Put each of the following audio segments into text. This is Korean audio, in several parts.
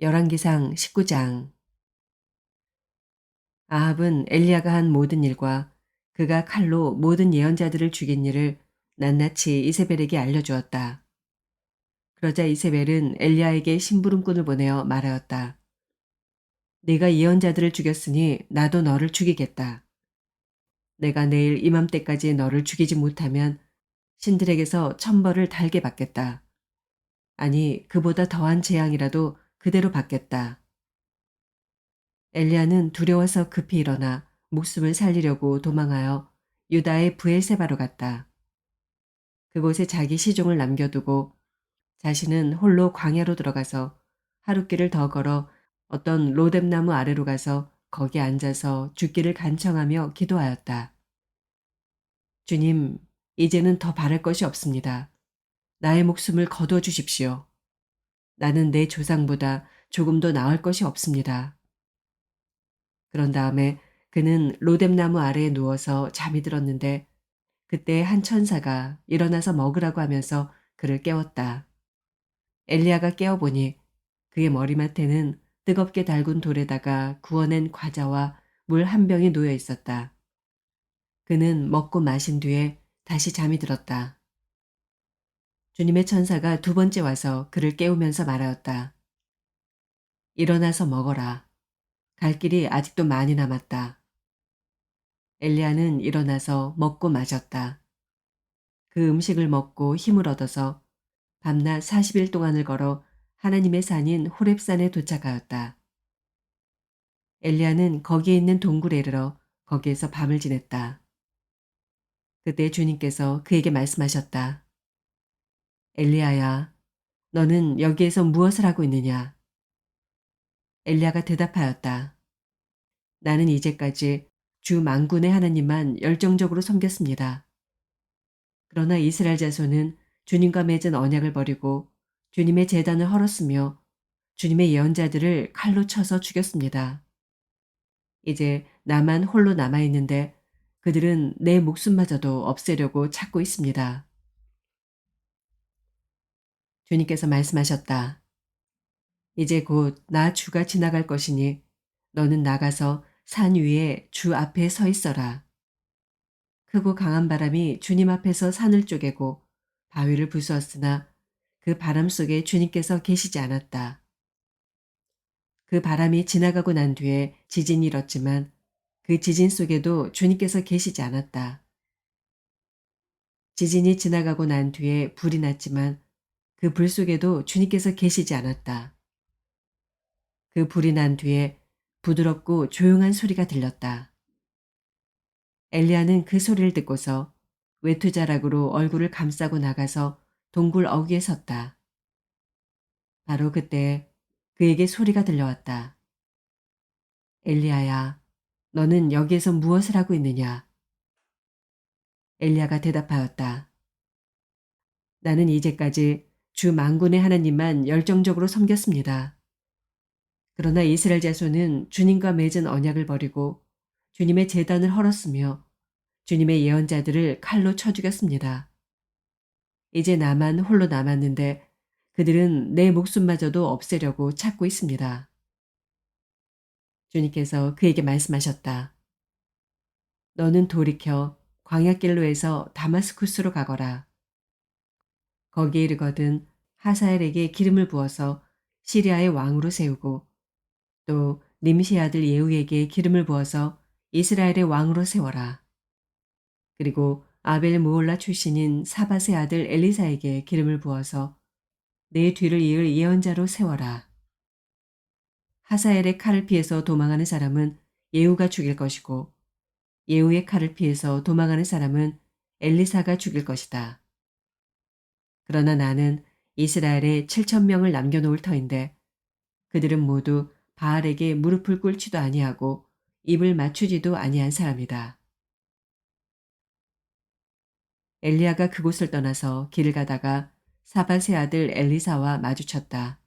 열왕기상 19장. 아합은 엘리야가 한 모든 일과 그가 칼로 모든 예언자들을 죽인 일을 낱낱이 이세벨에게 알려주었다. 그러자 이세벨은 엘리야에게 심부름꾼을 보내어 말하였다. 네가 예언자들을 죽였으니 나도 너를 죽이겠다. 내가 내일 이맘때까지 너를 죽이지 못하면 신들에게서 천벌을 달게 받겠다. 아니 그보다 더한 재앙이라도 그대로 받겠다. 엘리야는 두려워서 급히 일어나 목숨을 살리려고 도망하여 유다의 브엘세바로 갔다. 그곳에 자기 시종을 남겨두고 자신은 홀로 광야로 들어가서 하룻길을 더 걸어 어떤 로뎀나무 아래로 가서 거기 앉아서 죽기를 간청하며 기도하였다. 주님, 이제는 더 바랄 것이 없습니다. 나의 목숨을 거두어 주십시오. 나는 내 조상보다 조금도 나을 것이 없습니다. 그런 다음에 그는 로뎀나무 아래에 누워서 잠이 들었는데 그때 한 천사가 일어나서 먹으라고 하면서 그를 깨웠다. 엘리야가 깨어보니 그의 머리맡에는 뜨겁게 달군 돌에다가 구워낸 과자와 물 한 병이 놓여 있었다. 그는 먹고 마신 뒤에 다시 잠이 들었다. 주님의 천사가 두 번째 와서 그를 깨우면서 말하였다. 일어나서 먹어라. 갈 길이 아직도 많이 남았다. 엘리야는 일어나서 먹고 마셨다. 그 음식을 먹고 힘을 얻어서 밤낮 40일 동안을 걸어 하나님의 산인 호렙산에 도착하였다. 엘리야는 거기에 있는 동굴에 이르러 거기에서 밤을 지냈다. 그때 주님께서 그에게 말씀하셨다. 엘리야야, 너는 여기에서 무엇을 하고 있느냐? 엘리야가 대답하였다. 나는 이제까지 주 만군의 하나님만 열정적으로 섬겼습니다. 그러나 이스라엘 자손은 주님과 맺은 언약을 버리고 주님의 제단을 헐었으며 주님의 예언자들을 칼로 쳐서 죽였습니다. 이제 나만 홀로 남아있는데 그들은 내 목숨마저도 없애려고 찾고 있습니다. 주님께서 말씀하셨다. 이제 곧 나 주가 지나갈 것이니 너는 나가서 산 위에 주 앞에 서 있어라. 크고 강한 바람이 주님 앞에서 산을 쪼개고 바위를 부수었으나 그 바람 속에 주님께서 계시지 않았다. 그 바람이 지나가고 난 뒤에 지진이 일었지만 그 지진 속에도 주님께서 계시지 않았다. 지진이 지나가고 난 뒤에 불이 났지만 그 불 속에도 주님께서 계시지 않았다. 그 불이 난 뒤에 부드럽고 조용한 소리가 들렸다. 엘리야는 그 소리를 듣고서 외투자락으로 얼굴을 감싸고 나가서 동굴 어귀에 섰다. 바로 그때 그에게 소리가 들려왔다. 엘리야야, 너는 여기에서 무엇을 하고 있느냐? 엘리야가 대답하였다. 나는 이제까지 주 만군의 하나님만 열정적으로 섬겼습니다. 그러나 이스라엘 자손은 주님과 맺은 언약을 버리고 주님의 제단을 헐었으며 주님의 예언자들을 칼로 쳐 죽였습니다. 이제 나만 홀로 남았는데 그들은 내 목숨마저도 없애려고 찾고 있습니다. 주님께서 그에게 말씀하셨다. 너는 돌이켜 광야길로에서 다마스쿠스로 가거라. 거기에 이르거든 하사엘에게 기름을 부어서 시리아의 왕으로 세우고 또 님시 아들 예후에게 기름을 부어서 이스라엘의 왕으로 세워라. 그리고 아벨 무올라 출신인 사밧의 아들 엘리사에게 기름을 부어서 내 뒤를 이을 예언자로 세워라. 하사엘의 칼을 피해서 도망하는 사람은 예후가 죽일 것이고 예후의 칼을 피해서 도망하는 사람은 엘리사가 죽일 것이다. 그러나 나는 이스라엘에 7,000명을 남겨놓을 터인데 그들은 모두 바알에게 무릎을 꿇지도 아니하고 입을 맞추지도 아니한 사람이다. 엘리야가 그곳을 떠나서 길을 가다가 사밧의 아들 엘리사와 마주쳤다.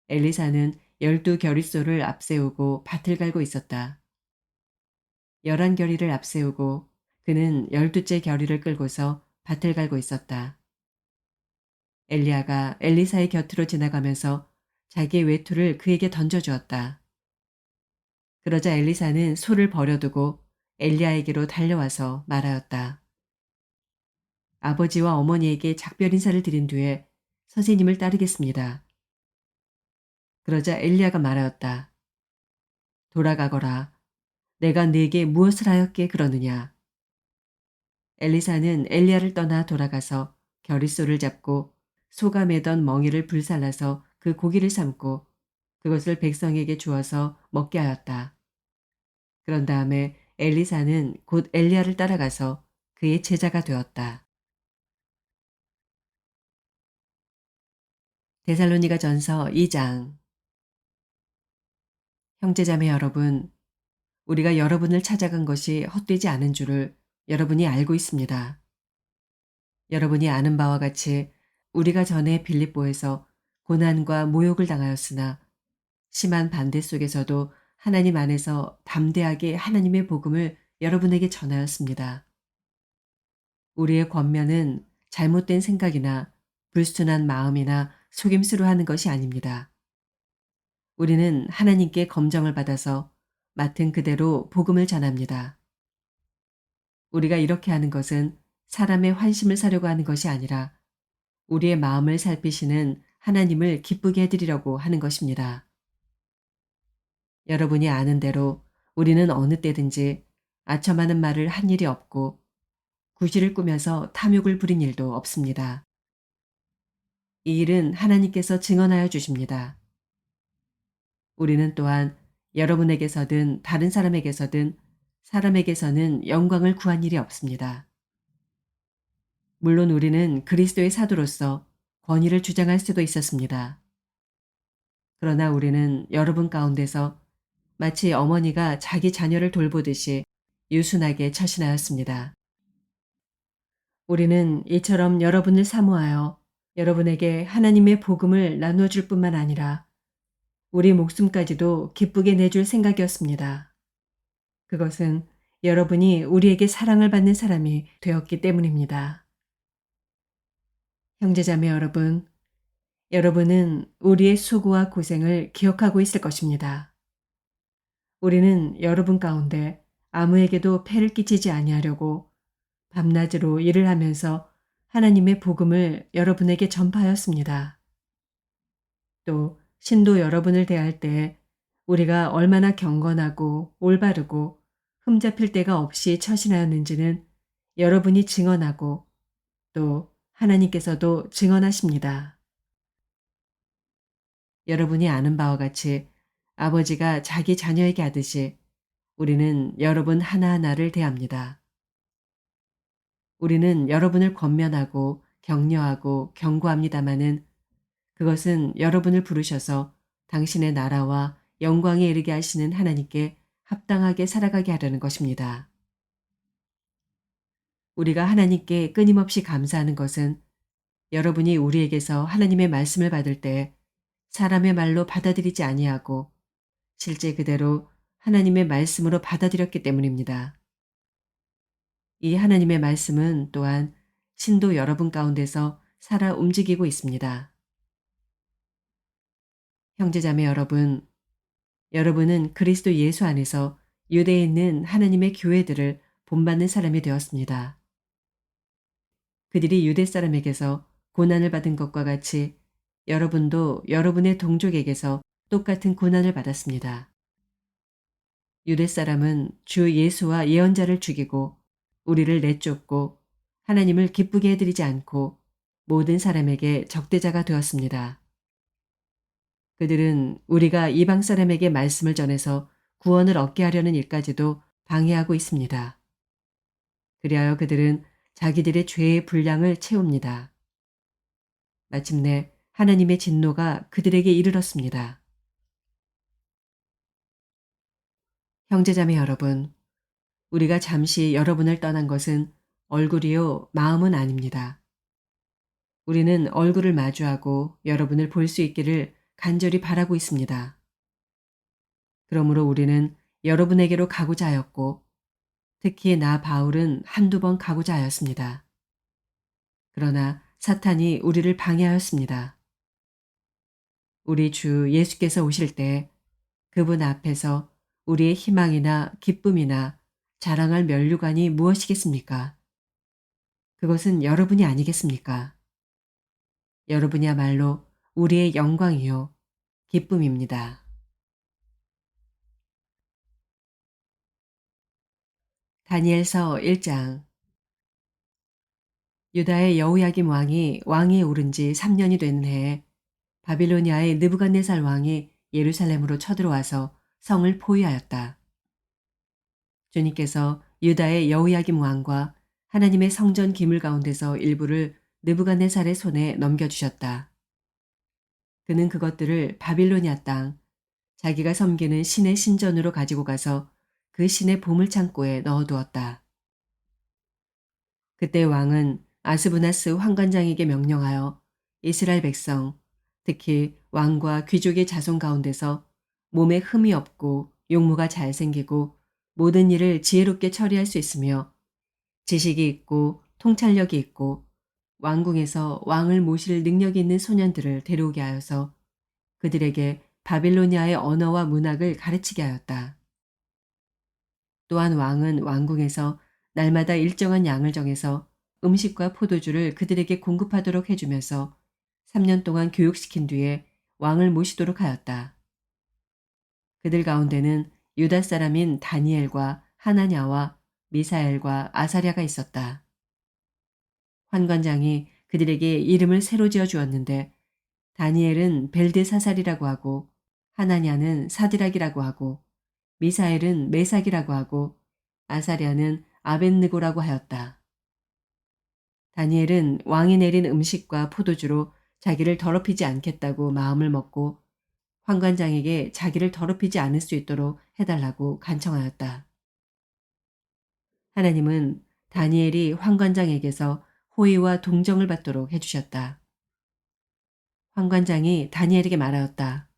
엘리사는 12겨릿소를 앞세우고 밭을 갈고 있었다. 11겨리를 앞세우고 그는 12째 겨리를 끌고서 밭을 갈고 있었다. 엘리야가 엘리사의 곁으로 지나가면서 자기의 외투를 그에게 던져주었다. 그러자 엘리사는 소를 버려두고 엘리야에게로 달려와서 말하였다. 아버지와 어머니에게 작별 인사를 드린 뒤에 선생님을 따르겠습니다. 그러자 엘리야가 말하였다. 돌아가거라. 내가 네게 무엇을 하였기에 그러느냐. 엘리사는 엘리야를 떠나 돌아가서 겨릿소를 잡고 소가 매던 멍에를 불살라서 그 고기를 삶고 그것을 백성에게 주어서 먹게 하였다. 그런 다음에 엘리사는 곧 엘리야를 따라가서 그의 제자가 되었다. 데살로니가 전서 2장. 형제자매 여러분, 우리가 여러분을 찾아간 것이 헛되지 않은 줄을 여러분이 알고 있습니다. 여러분이 아는 바와 같이 우리가 전에 빌립보에서 고난과 모욕을 당하였으나 심한 반대 속에서도 하나님 안에서 담대하게 하나님의 복음을 여러분에게 전하였습니다. 우리의 권면은 잘못된 생각이나 불순한 마음이나 속임수로 하는 것이 아닙니다. 우리는 하나님께 검정을 받아서 맡은 그대로 복음을 전합니다. 우리가 이렇게 하는 것은 사람의 환심을 사려고 하는 것이 아니라 우리의 마음을 살피시는 하나님을 기쁘게 해드리려고 하는 것입니다. 여러분이 아는 대로 우리는 어느 때든지 아첨하는 말을 한 일이 없고 구실을 꾸며서 탐욕을 부린 일도 없습니다. 이 일은 하나님께서 증언하여 주십니다. 우리는 또한 여러분에게서든 다른 사람에게서든 사람에게서는 영광을 구한 일이 없습니다. 물론 우리는 그리스도의 사도로서 권위를 주장할 수도 있었습니다. 그러나 우리는 여러분 가운데서 마치 어머니가 자기 자녀를 돌보듯이 유순하게 처신하였습니다. 우리는 이처럼 여러분을 사모하여 여러분에게 하나님의 복음을 나누어줄 뿐만 아니라 우리 목숨까지도 기쁘게 내줄 생각이었습니다. 그것은 여러분이 우리에게 사랑을 받는 사람이 되었기 때문입니다. 형제자매 여러분, 여러분은 우리의 수고와 고생을 기억하고 있을 것입니다. 우리는 여러분 가운데 아무에게도 폐를 끼치지 아니하려고 밤낮으로 일을 하면서 하나님의 복음을 여러분에게 전파하였습니다. 또 신도 여러분을 대할 때 우리가 얼마나 경건하고 올바르고 흠잡힐 데가 없이 처신하였는지는 여러분이 증언하고 또 하나님께서도 증언하십니다. 여러분이 아는 바와 같이 아버지가 자기 자녀에게 하듯이 우리는 여러분 하나하나를 대합니다. 우리는 여러분을 권면하고 격려하고 경고합니다마는 그것은 여러분을 부르셔서 당신의 나라와 영광에 이르게 하시는 하나님께 합당하게 살아가게 하려는 것입니다. 우리가 하나님께 끊임없이 감사하는 것은 여러분이 우리에게서 하나님의 말씀을 받을 때 사람의 말로 받아들이지 아니하고 실제 그대로 하나님의 말씀으로 받아들였기 때문입니다. 이 하나님의 말씀은 또한 신도 여러분 가운데서 살아 움직이고 있습니다. 형제자매 여러분, 여러분은 그리스도 예수 안에서 유대에 있는 하나님의 교회들을 본받는 사람이 되었습니다. 그들이 유대 사람에게서 고난을 받은 것과 같이 여러분도 여러분의 동족에게서 똑같은 고난을 받았습니다. 유대 사람은 주 예수와 예언자를 죽이고 우리를 내쫓고 하나님을 기쁘게 해드리지 않고 모든 사람에게 적대자가 되었습니다. 그들은 우리가 이방 사람에게 말씀을 전해서 구원을 얻게 하려는 일까지도 방해하고 있습니다. 그리하여 그들은 자기들의 죄의 분량을 채웁니다. 마침내 하나님의 진노가 그들에게 이르렀습니다. 형제자매 여러분, 우리가 잠시 여러분을 떠난 것은 얼굴이요 마음은 아닙니다. 우리는 얼굴을 마주하고 여러분을 볼 수 있기를 간절히 바라고 있습니다. 그러므로 우리는 여러분에게로 가고자 하였고 특히 나 바울은 한두 번 가고자 하였습니다. 그러나 사탄이 우리를 방해하였습니다. 우리 주 예수께서 오실 때 그분 앞에서 우리의 희망이나 기쁨이나 자랑할 면류관이 무엇이겠습니까? 그것은 여러분이 아니겠습니까? 여러분이야말로 우리의 영광이요, 기쁨입니다. 다니엘서 1장. 유다의 여호야김 왕이 왕위에 오른 지 3년이 되는 해에 바빌로니아의 느부갓네살 왕이 예루살렘으로 쳐들어와서 성을 포위하였다. 주님께서 유다의 여호야김 왕과 하나님의 성전 기물 가운데서 일부를 느부갓네살의 손에 넘겨주셨다. 그는 그것들을 바빌로니아 땅, 자기가 섬기는 신의 신전으로 가지고 가서 그 신의 보물창고에 넣어두었다. 그때 왕은 아스부나스 환관장에게 명령하여 이스라엘 백성, 특히 왕과 귀족의 자손 가운데서 몸에 흠이 없고 용모가 잘생기고 모든 일을 지혜롭게 처리할 수 있으며 지식이 있고 통찰력이 있고 왕궁에서 왕을 모실 능력이 있는 소년들을 데려오게 하여서 그들에게 바빌로니아의 언어와 문학을 가르치게 하였다. 또한 왕은 왕궁에서 날마다 일정한 양을 정해서 음식과 포도주를 그들에게 공급하도록 해주면서 3년 동안 교육시킨 뒤에 왕을 모시도록 하였다. 그들 가운데는 유다 사람인 다니엘과 하나냐와 미사엘과 아사랴가 있었다. 환관장이 그들에게 이름을 새로 지어 주었는데 다니엘은 벨드사살이라고 하고 하나냐는 사드락이라고 하고 미사엘은 메삭이라고 하고 아사랴는 아벳느고라고 하였다. 다니엘은 왕이 내린 음식과 포도주로 자기를 더럽히지 않겠다고 마음을 먹고 환관장에게 자기를 더럽히지 않을 수 있도록 해달라고 간청하였다. 하나님은 다니엘이 환관장에게서 호의와 동정을 받도록 해주셨다. 환관장이 다니엘에게 말하였다.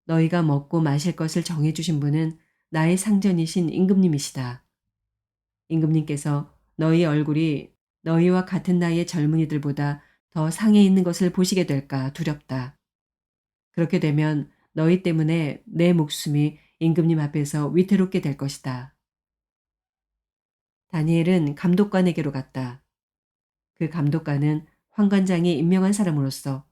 너희가 먹고 마실 것을 정해주신 분은 나의 상전이신 임금님이시다. 임금님께서 너희 얼굴이 너희와 같은 나이의 젊은이들보다 더 상해 있는 것을 보시게 될까 두렵다. 그렇게 되면 너희 때문에 내 목숨이 임금님 앞에서 위태롭게 될 것이다. 다니엘은 감독관에게로 갔다. 그 감독관은 환관장이 임명한 사람으로서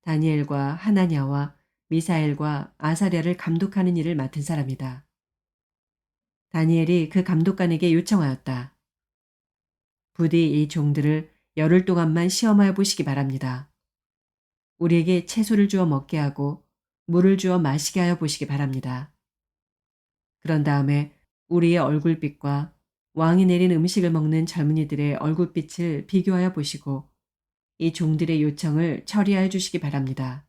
다니엘과 하나냐와 미사엘과 아사랴를 감독하는 일을 맡은 사람이다. 다니엘이 그 감독관에게 요청하였다. 부디 이 종들을 열흘 동안만 시험하여 보시기 바랍니다. 우리에게 채소를 주어 먹게 하고 물을 주어 마시게 하여 보시기 바랍니다. 그런 다음에 우리의 얼굴빛과 왕이 내린 음식을 먹는 젊은이들의 얼굴빛을 비교하여 보시고 이 종들의 요청을 처리하여 주시기 바랍니다.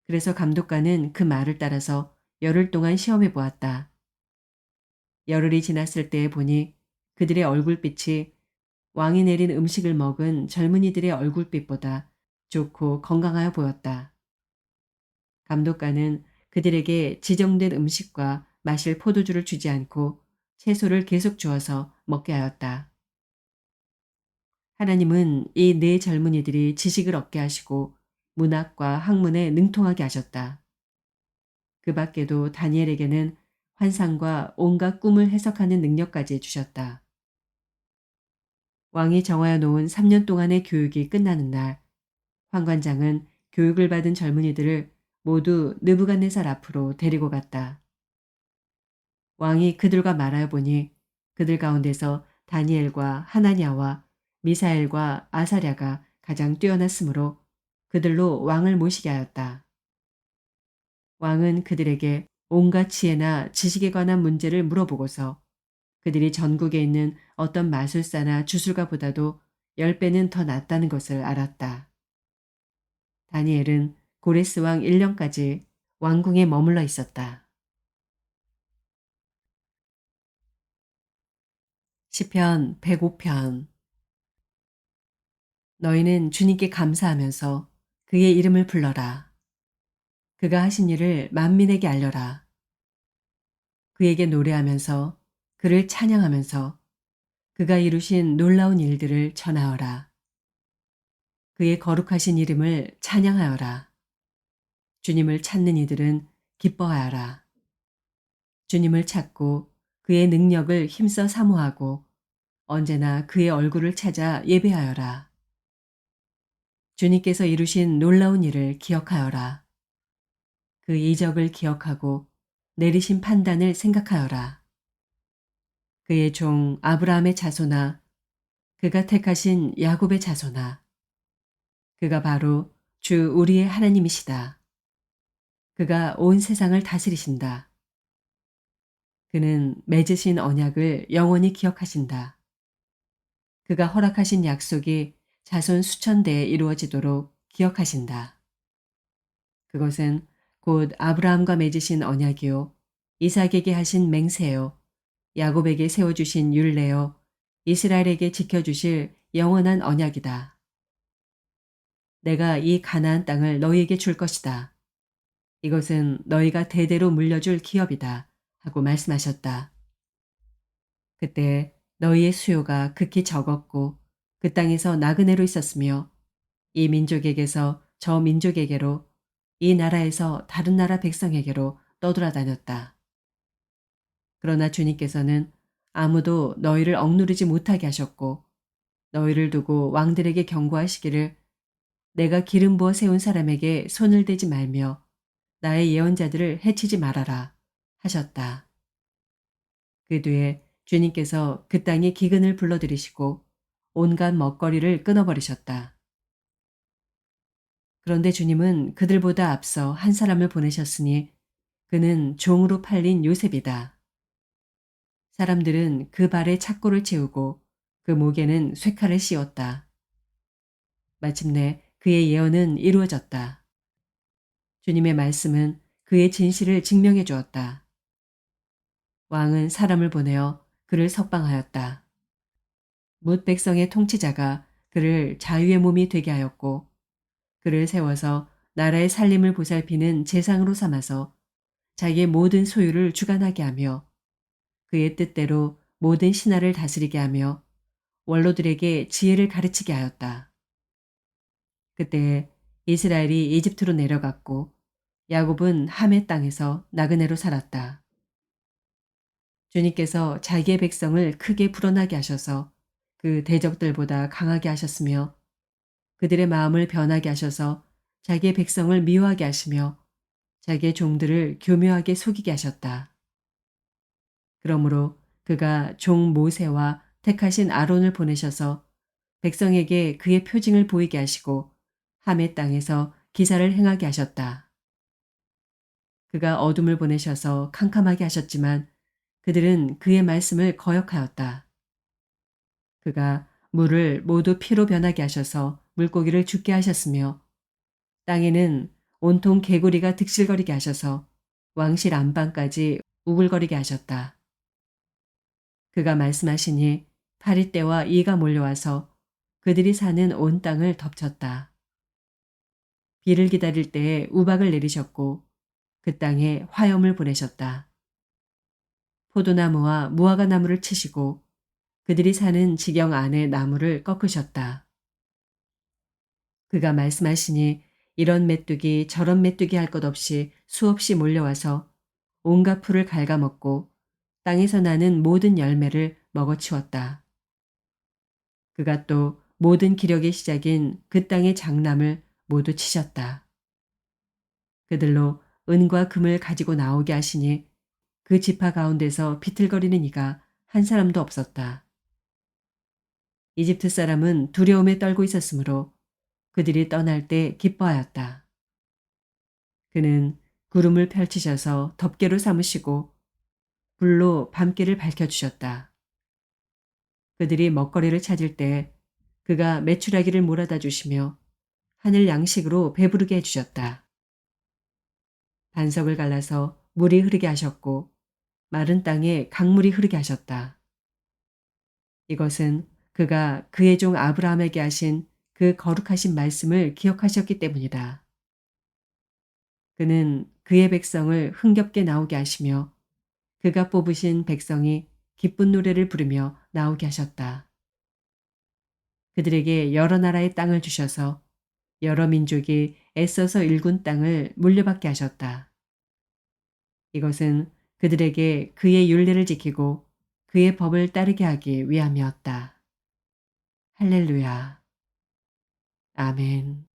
그래서 감독관은 그 말을 따라서 열흘 동안 시험해 보았다. 열흘이 지났을 때에 보니 그들의 얼굴빛이 왕이 내린 음식을 먹은 젊은이들의 얼굴빛보다 좋고 건강하여 보였다. 감독관은 그들에게 지정된 음식과 마실 포도주를 주지 않고 채소를 계속 주어서 먹게 하였다. 하나님은 이 네 젊은이들이 지식을 얻게 하시고 문학과 학문에 능통하게 하셨다. 그 밖에도 다니엘에게는 환상과 온갖 꿈을 해석하는 능력까지 주셨다. 왕이 정하여 놓은 3년 동안의 교육이 끝나는 날, 환관장은 교육을 받은 젊은이들을 모두 느부갓네살 앞으로 데리고 갔다. 왕이 그들과 말하여 보니 그들 가운데서 다니엘과 하나냐와 미사엘과 아사랴가 가장 뛰어났으므로 그들로 왕을 모시게 하였다. 왕은 그들에게 온갖 지혜나 지식에 관한 문제를 물어보고서 그들이 전국에 있는 어떤 마술사나 주술가보다도 10배는 더 낫다는 것을 알았다. 다니엘은 고레스 왕 1년까지 왕궁에 머물러 있었다. 시편 105편. 너희는 주님께 감사하면서 그의 이름을 불러라. 그가 하신 일을 만민에게 알려라. 그에게 노래하면서 그를 찬양하면서 그가 이루신 놀라운 일들을 전하어라. 그의 거룩하신 이름을 찬양하여라. 주님을 찾는 이들은 기뻐하여라. 주님을 찾고 그의 능력을 힘써 사모하고 언제나 그의 얼굴을 찾아 예배하여라. 주님께서 이루신 놀라운 일을 기억하여라. 그 이적을 기억하고 내리신 판단을 생각하여라. 그의 종 아브라함의 자손아, 그가 택하신 야곱의 자손아, 그가 바로 주 우리의 하나님이시다. 그가 온 세상을 다스리신다. 그는 맺으신 언약을 영원히 기억하신다. 그가 허락하신 약속이 자손 수천 대에 이루어지도록 기억하신다. 그것은 곧 아브라함과 맺으신 언약이요, 이삭에게 하신 맹세요, 야곱에게 세워주신 율례요, 이스라엘에게 지켜주실 영원한 언약이다. 내가 이 가나안 땅을 너희에게 줄 것이다. 이것은 너희가 대대로 물려줄 기업이다. 하고 말씀하셨다. 그때 너희의 수요가 극히 적었고 그 땅에서 나그네로 있었으며 이 민족에게서 저 민족에게로 이 나라에서 다른 나라 백성에게로 떠돌아다녔다. 그러나 주님께서는 아무도 너희를 억누르지 못하게 하셨고 너희를 두고 왕들에게 경고하시기를 내가 기름 부어 세운 사람에게 손을 대지 말며 나의 예언자들을 해치지 말아라 하셨다. 그 뒤에 주님께서 그 땅에 기근을 불러들이시고 온갖 먹거리를 끊어버리셨다. 그런데 주님은 그들보다 앞서 한 사람을 보내셨으니 그는 종으로 팔린 요셉이다. 사람들은 그 발에 착고를 채우고 그 목에는 쇠칼을 씌웠다. 마침내 그의 예언은 이루어졌다. 주님의 말씀은 그의 진실을 증명해 주었다. 왕은 사람을 보내어 그를 석방하였다. 뭇 백성의 통치자가 그를 자유의 몸이 되게 하였고 그를 세워서 나라의 살림을 보살피는 재상으로 삼아서 자기의 모든 소유를 주관하게 하며 그의 뜻대로 모든 신하를 다스리게 하며 원로들에게 지혜를 가르치게 하였다. 그때 이스라엘이 이집트로 내려갔고 야곱은 함의 땅에서 나그네로 살았다. 주님께서 자기의 백성을 크게 불어나게 하셔서 그 대적들보다 강하게 하셨으며 그들의 마음을 변하게 하셔서 자기의 백성을 미워하게 하시며 자기의 종들을 교묘하게 속이게 하셨다. 그러므로 그가 종 모세와 택하신 아론을 보내셔서 백성에게 그의 표징을 보이게 하시고 함의 땅에서 기사를 행하게 하셨다. 그가 어둠을 보내셔서 캄캄하게 하셨지만 그들은 그의 말씀을 거역하였다. 그가 물을 모두 피로 변하게 하셔서 물고기를 죽게 하셨으며 땅에는 온통 개구리가 득실거리게 하셔서 왕실 안방까지 우글거리게 하셨다. 그가 말씀하시니 파리떼와 이가 몰려와서 그들이 사는 온 땅을 덮쳤다. 비를 기다릴 때에 우박을 내리셨고 그 땅에 화염을 보내셨다. 포도나무와 무화과 나무를 치시고 그들이 사는 지경 안의 나무를 꺾으셨다. 그가 말씀하시니 이런 메뚜기 저런 메뚜기 할 것 없이 수없이 몰려와서 온갖 풀을 갉아먹고 땅에서 나는 모든 열매를 먹어치웠다. 그가 또 모든 기력의 시작인 그 땅의 장남을 모두 치셨다. 그들로 은과 금을 가지고 나오게 하시니 그 지파 가운데서 비틀거리는 이가 한 사람도 없었다. 이집트 사람은 두려움에 떨고 있었으므로 그들이 떠날 때 기뻐하였다. 그는 구름을 펼치셔서 덮개로 삼으시고 불로 밤길을 밝혀주셨다. 그들이 먹거리를 찾을 때 그가 메추라기를 몰아다 주시며 하늘 양식으로 배부르게 해주셨다. 반석을 갈라서 물이 흐르게 하셨고 마른 땅에 강물이 흐르게 하셨다. 이것은 그가 그의 종 아브라함에게 하신 그 거룩하신 말씀을 기억하셨기 때문이다. 그는 그의 백성을 흥겹게 나오게 하시며 그가 뽑으신 백성이 기쁜 노래를 부르며 나오게 하셨다. 그들에게 여러 나라의 땅을 주셔서 여러 민족이 애써서 일군 땅을 물려받게 하셨다. 이것은 그들에게 그의 율례를 지키고 그의 법을 따르게 하기 위함이었다. 할렐루야. 아멘.